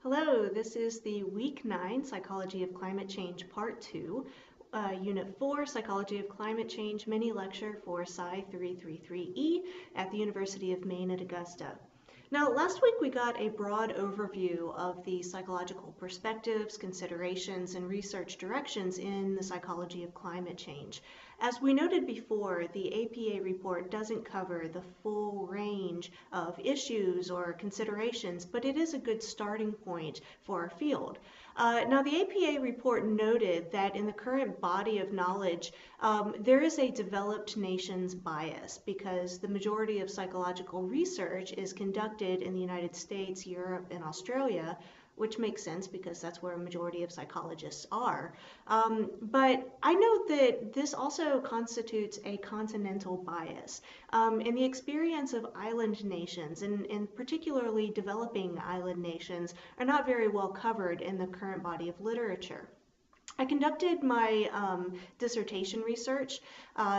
Hello, this is the Week 9 Psychology of Climate Change Part 2, Unit 4 Psychology of Climate Change mini lecture for Sci 333E at the University of Maine at Augusta. Now, last week we got a broad overview of the psychological perspectives, considerations, and research directions in the psychology of climate change. As we noted before, the APA report doesn't cover the full range of issues or considerations, but it is a good starting point for our field. Now, the APA report noted that in the current body of knowledge, there is a developed nations bias because the majority of psychological research is conducted in the United States, Europe, and Australia, which makes sense because that's where a majority of psychologists are. But I note that this also constitutes a continental bias. In the experience of island nations, and particularly developing island nations, are not very well covered in the current body of literature. I conducted my dissertation research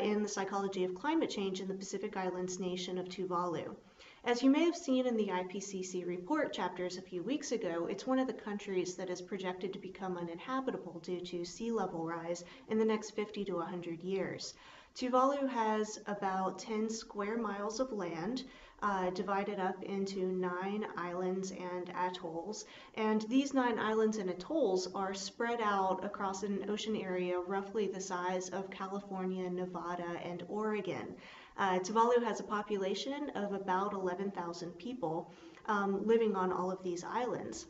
in the psychology of climate change in the Pacific Islands nation of Tuvalu. As you may have seen in the IPCC report chapters a few weeks ago, it's one of the countries that is projected to become uninhabitable due to sea level rise in the next 50 to 100 years. Tuvalu has about 10 square miles of land, divided up into 9 islands and atolls. And these 9 islands and atolls are spread out across an ocean area roughly the size of California, Nevada, and Oregon. Tuvalu has a population of about 11,000 people living on all of these islands.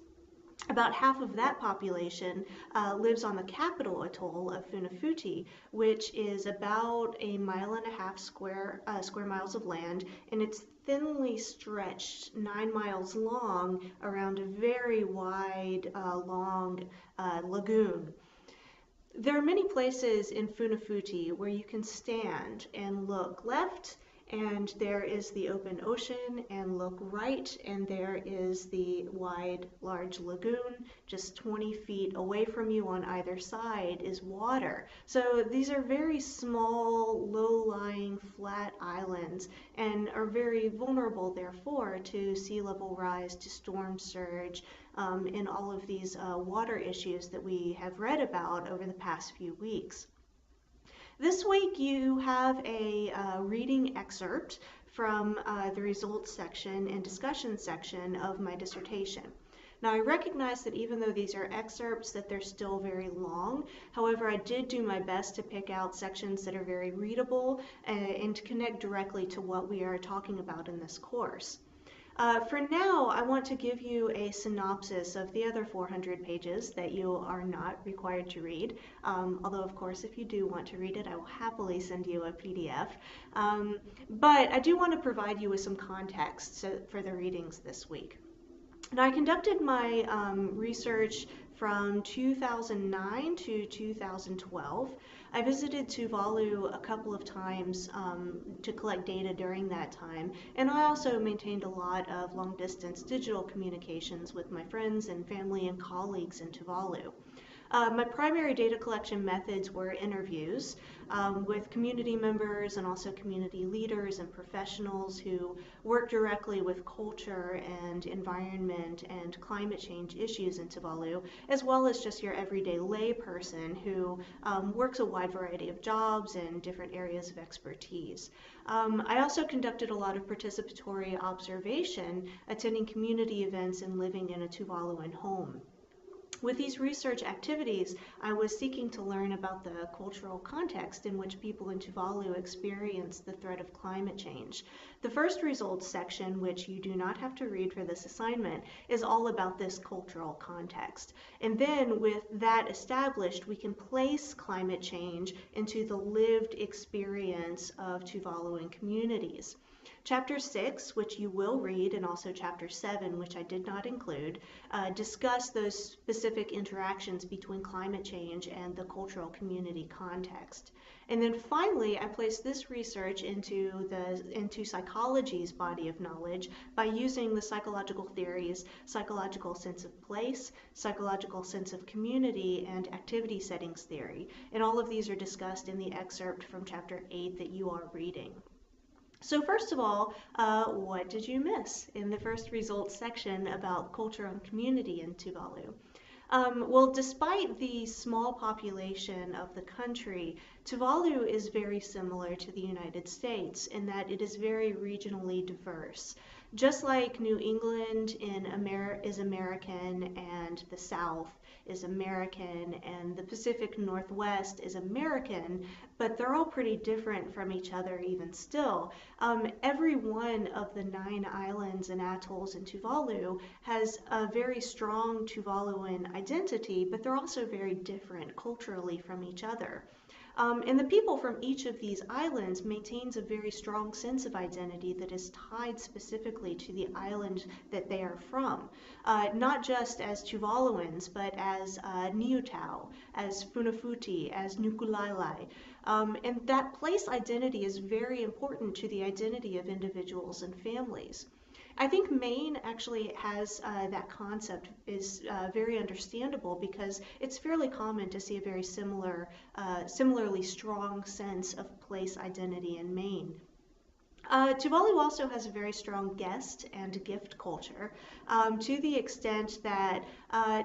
About half of that population lives on the capital atoll of Funafuti, which is about a mile and a half square miles of land, and it's thinly stretched 9 miles long around a very wide, long lagoon. There are many places in Funafuti where you can stand and look left, and there is the open ocean, and look right, and there is the wide, large lagoon. Just 20 feet away from you on either side is water. So these are very small, low-lying, flat islands, and are very vulnerable, therefore, to sea level rise, to storm surge, and all of these water issues that we have read about over the past few weeks. This week you have a reading excerpt from the results section and discussion section of my dissertation. Now, I recognize that even though these are excerpts, that they're still very long. However, I did do my best to pick out sections that are very readable and to connect directly to what we are talking about in this course. For now, I want to give you a synopsis of the other 400 pages that you are not required to read, although of course if you do want to read it, I will happily send you a PDF. But I do want to provide you with some context for the readings this week. Now, I conducted my research from 2009 to 2012. I visited Tuvalu a couple of times to collect data during that time, and I also maintained a lot of long-distance digital communications with my friends and family and colleagues in Tuvalu. My primary data collection methods were interviews with community members and also community leaders and professionals who work directly with culture and environment and climate change issues in Tuvalu, as well as just your everyday lay person who works a wide variety of jobs in different areas of expertise. I also conducted a lot of participatory observation, attending community events and living in a Tuvaluan home. With these research activities, I was seeking to learn about the cultural context in which people in Tuvalu experience the threat of climate change. The first results section, which you do not have to read for this assignment, is all about this cultural context. And then with that established, we can place climate change into the lived experience of Tuvaluan communities. Chapter 6, which you will read, and also Chapter 7, which I did not include, discuss those specific interactions between climate change and the cultural community context. And then finally, I place this research into psychology's body of knowledge by using the psychological theories, psychological sense of place, psychological sense of community, and activity settings theory. And all of these are discussed in the excerpt from Chapter 8 that you are reading. So first of all, what did you miss in the first results section about culture and community in Tuvalu? Well, despite the small population of the country, Tuvalu is very similar to the United States in that it is very regionally diverse. Just like New England is American and the South is American and the Pacific Northwest is American, but they're all pretty different from each other even still. Every one of the 9 islands and atolls in Tuvalu has a very strong Tuvaluan identity, but they're also very different culturally from each other. And the people from each of these islands maintains a very strong sense of identity that is tied specifically to the island that they are from, not just as Tuvaluans, but as Niutau, as Funafuti, as Nukulalai. And that place identity is very important to the identity of individuals and families. I think Maine actually has that concept is very understandable because it's fairly common to see a very similarly strong sense of place identity in Maine. Tuvalu also has a very strong guest and gift culture to the extent that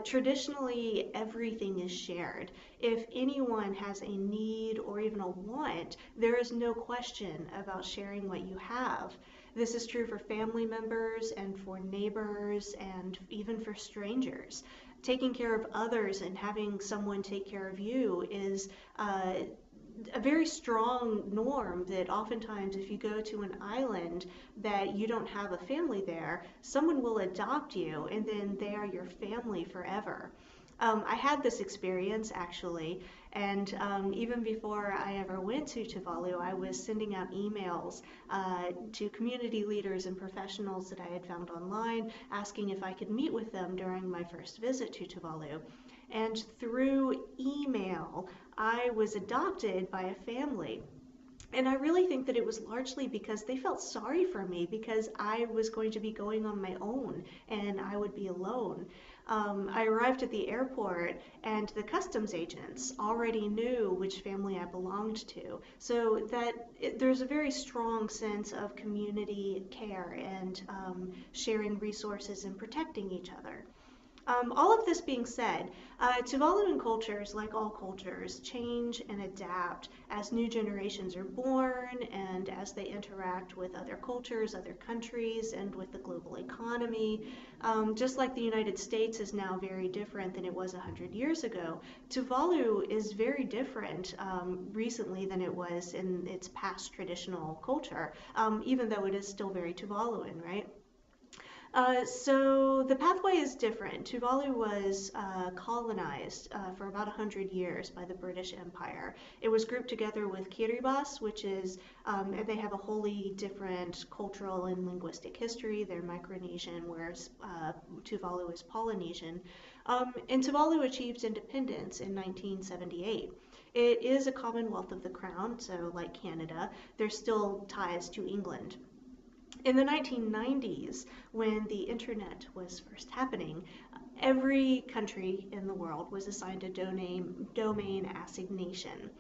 traditionally everything is shared. If anyone has a need or even a want, there is no question about sharing what you have. This is true for family members and for neighbors and even for strangers. Taking care of others and having someone take care of you is a very strong norm that oftentimes if you go to an island that you don't have a family there, someone will adopt you and then they are your family forever. I had this experience actually, and even before I ever went to Tuvalu, I was sending out emails to community leaders and professionals that I had found online, asking if I could meet with them during my first visit to Tuvalu. And through email, I was adopted by a family. And I really think that it was largely because they felt sorry for me because I was going to be going on my own and I would be alone. I arrived at the airport and the customs agents already knew which family I belonged to. So there's a very strong sense of community care and sharing resources and protecting each other. All of this being said, Tuvaluan cultures, like all cultures, change and adapt as new generations are born and as they interact with other cultures, other countries, and with the global economy. Just like the United States is now very different than it was 100 years ago, Tuvalu is very different recently than it was in its past traditional culture, even though it is still very Tuvaluan, right? So the pathway is different. Tuvalu was colonized for about 100 years by the British Empire. It was grouped together with Kiribati, which is, they have a wholly different cultural and linguistic history. They're Micronesian, whereas Tuvalu is Polynesian. And Tuvalu achieved independence in 1978. It is a Commonwealth of the Crown, so like Canada, there's still ties to England. In the 1990s, when the internet was first happening, every country in the world was assigned a domain assignation.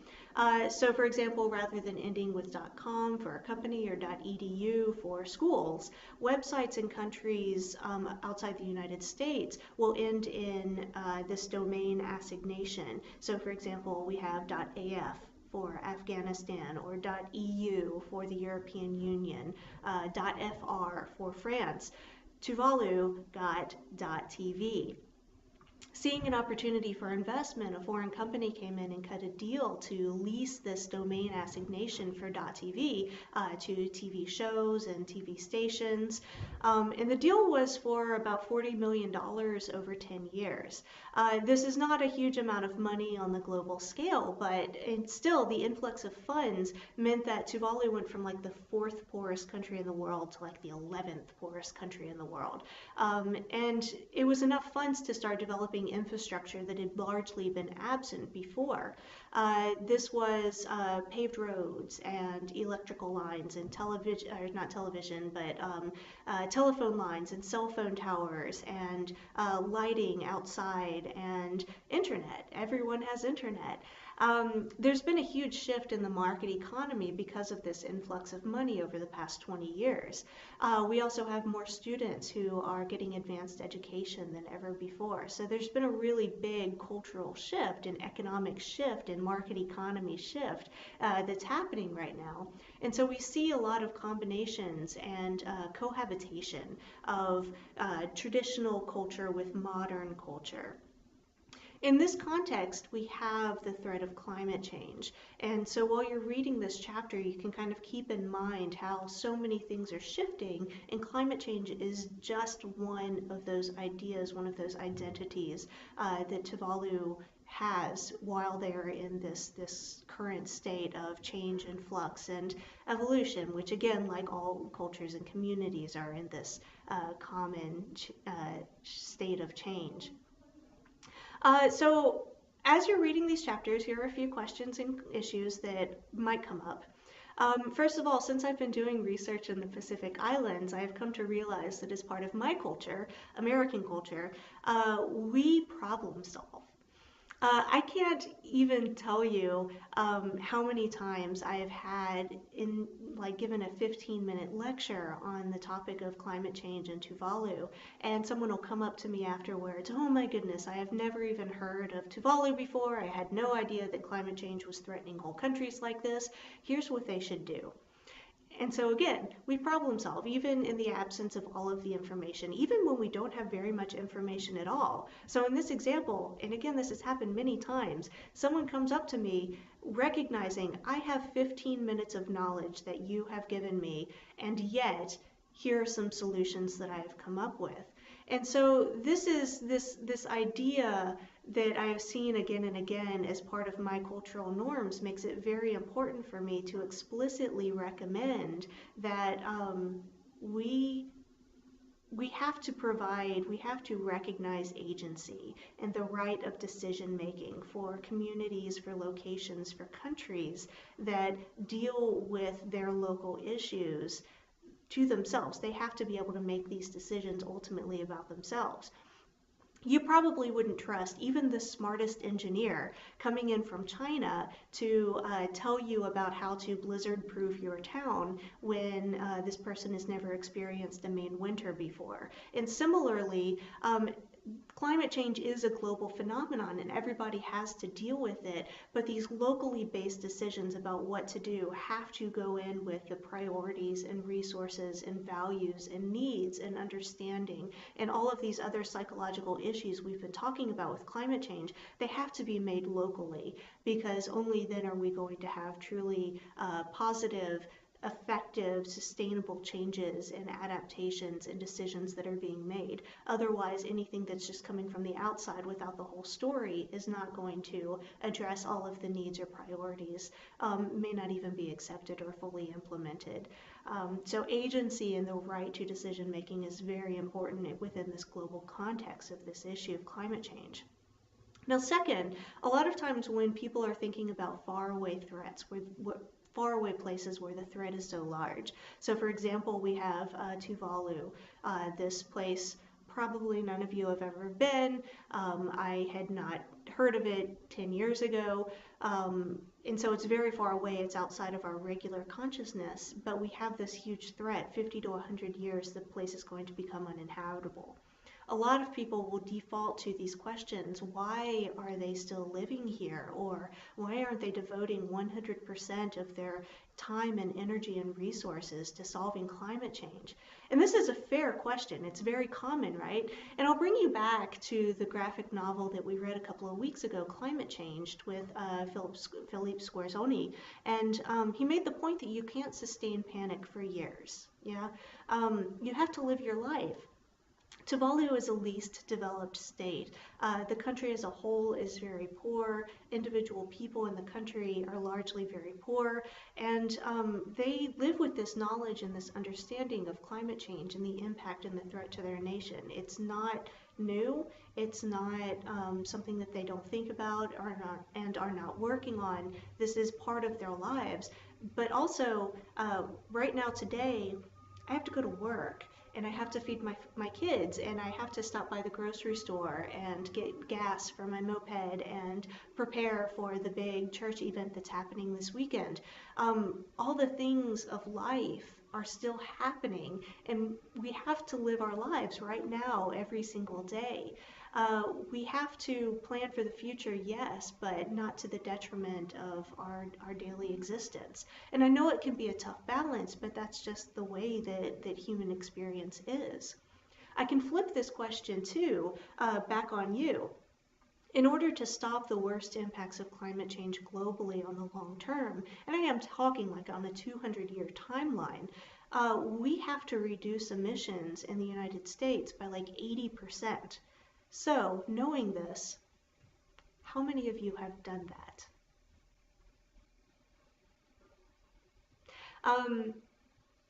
So for example, rather than ending with .com for a company or .edu for schools, websites in countries outside the United States will end in this domain assignation. So for example, we have .af for Afghanistan, or .eu for the European Union, .fr for France. Tuvalu got .tv. Seeing an opportunity for investment, a foreign company came in and cut a deal to lease this domain assignation for .tv to TV shows and TV stations. And the deal was for about $40 million over 10 years. This is not a huge amount of money on the global scale, but still the influx of funds meant that Tuvalu went from like the 4th poorest country in the world to like the 11th poorest country in the world. And it was enough funds to start developing infrastructure that had largely been absent before. This was paved roads and electrical lines and television, or not television, but telephone lines and cell phone towers and lighting outside and internet. Everyone has internet. There's been a huge shift in the market economy because of this influx of money over the past 20 years. We also have more students who are getting advanced education than ever before. So there's been a really big cultural shift and economic shift and market economy shift that's happening right now. And so we see a lot of combinations and cohabitation of traditional culture with modern culture. In this context, we have the threat of climate change. And so while you're reading this chapter, you can kind of keep in mind how so many things are shifting, and climate change is just one of those ideas, one of those identities that Tuvalu has while they're in this current state of change and flux and evolution, which again, like all cultures and communities, are in this common state of change. So as you're reading these chapters, here are a few questions and issues that might come up. First of all, since I've been doing research in the Pacific Islands, I have come to realize that as part of my culture, American culture, we problem solve. I can't even tell you how many times I have had given a 15-minute lecture on the topic of climate change in Tuvalu, and someone will come up to me afterwards, oh my goodness, I have never even heard of Tuvalu before. I had no idea that climate change was threatening whole countries like this. Here's what they should do. And so again, we problem solve even in the absence of all of the information, even when we don't have very much information at all. So in this example, and again, this has happened many times, someone comes up to me recognizing I have 15 minutes of knowledge that you have given me, and yet here are some solutions that I have come up with. And so this is this idea that I have seen again and again as part of my cultural norms makes it very important for me to explicitly recommend that we have to recognize agency and the right of decision making for communities, for locations, for countries that deal with their local issues to themselves. They have to be able to make these decisions ultimately about themselves. You probably wouldn't trust even the smartest engineer coming in from China to tell you about how to blizzard-proof your town when this person has never experienced a Maine winter before. And similarly, climate change is a global phenomenon and everybody has to deal with it, but these locally based decisions about what to do have to go in with the priorities and resources and values and needs and understanding and all of these other psychological issues we've been talking about with climate change. They have to be made locally, because only then are we going to have truly positive, effective, sustainable changes and adaptations and decisions that are being made. Otherwise, anything that's just coming from the outside without the whole story is not going to address all of the needs or priorities, may not even be accepted or fully implemented. So agency and the right to decision making is very important within this global context of this issue of climate change. Now, second, a lot of times when people are thinking about faraway threats, faraway places where the threat is so large. So for example, we have Tuvalu, this place probably none of you have ever been. I had not heard of it 10 years ago. And so it's very far away, it's outside of our regular consciousness, but we have this huge threat. 50 to 100 years, the place is going to become uninhabitable. A lot of people will default to these questions. Why are they still living here? Or why aren't they devoting 100% of their time and energy and resources to solving climate change? And this is a fair question. It's very common, right? And I'll bring you back to the graphic novel that we read a couple of weeks ago, Climate Changed, with Philippe Squarzoni. And he made the point that you can't sustain panic for years. Yeah, you have to live your life. Tuvalu is a least developed state. The country as a whole is very poor. Individual people in the country are largely very poor, and they live with this knowledge and this understanding of climate change and the impact and the threat to their nation. It's not new. It's not something that they don't think about are not working on. This is part of their lives. But also, right now today, I have to go to work. and I have to feed my kids, and I have to stop by the grocery store and get gas for my moped and prepare for the big church event that's happening this weekend. All the things of life are still happening, and we have to live our lives right now every single day. We have to plan for the future, yes, but not to the detriment of our daily existence. And I know it can be a tough balance, but that's just the way that human experience is. I can flip this question too, back on you. In order to stop the worst impacts of climate change globally on the long term, and I am talking like on a 200-year timeline, we have to reduce emissions in the United States by like 80%. So, knowing this, how many of you have done that?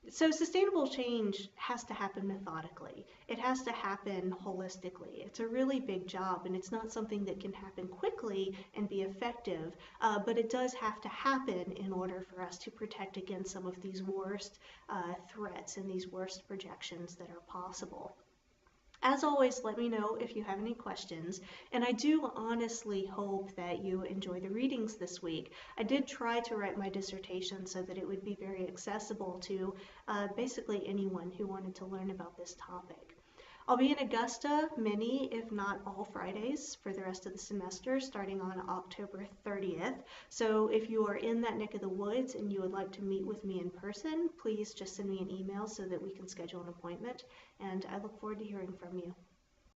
So sustainable change has to happen methodically. It has to happen holistically. It's a really big job, and it's not something that can happen quickly and be effective, but it does have to happen in order for us to protect against some of these worst threats and these worst projections that are possible. As always, let me know if you have any questions, and I do honestly hope that you enjoy the readings this week. I did try to write my dissertation so that it would be very accessible to basically anyone who wanted to learn about this topic. I'll be in Augusta many, if not all Fridays for the rest of the semester, starting on October 30th. So if you are in that neck of the woods and you would like to meet with me in person, please just send me an email so that we can schedule an appointment. And I look forward to hearing from you.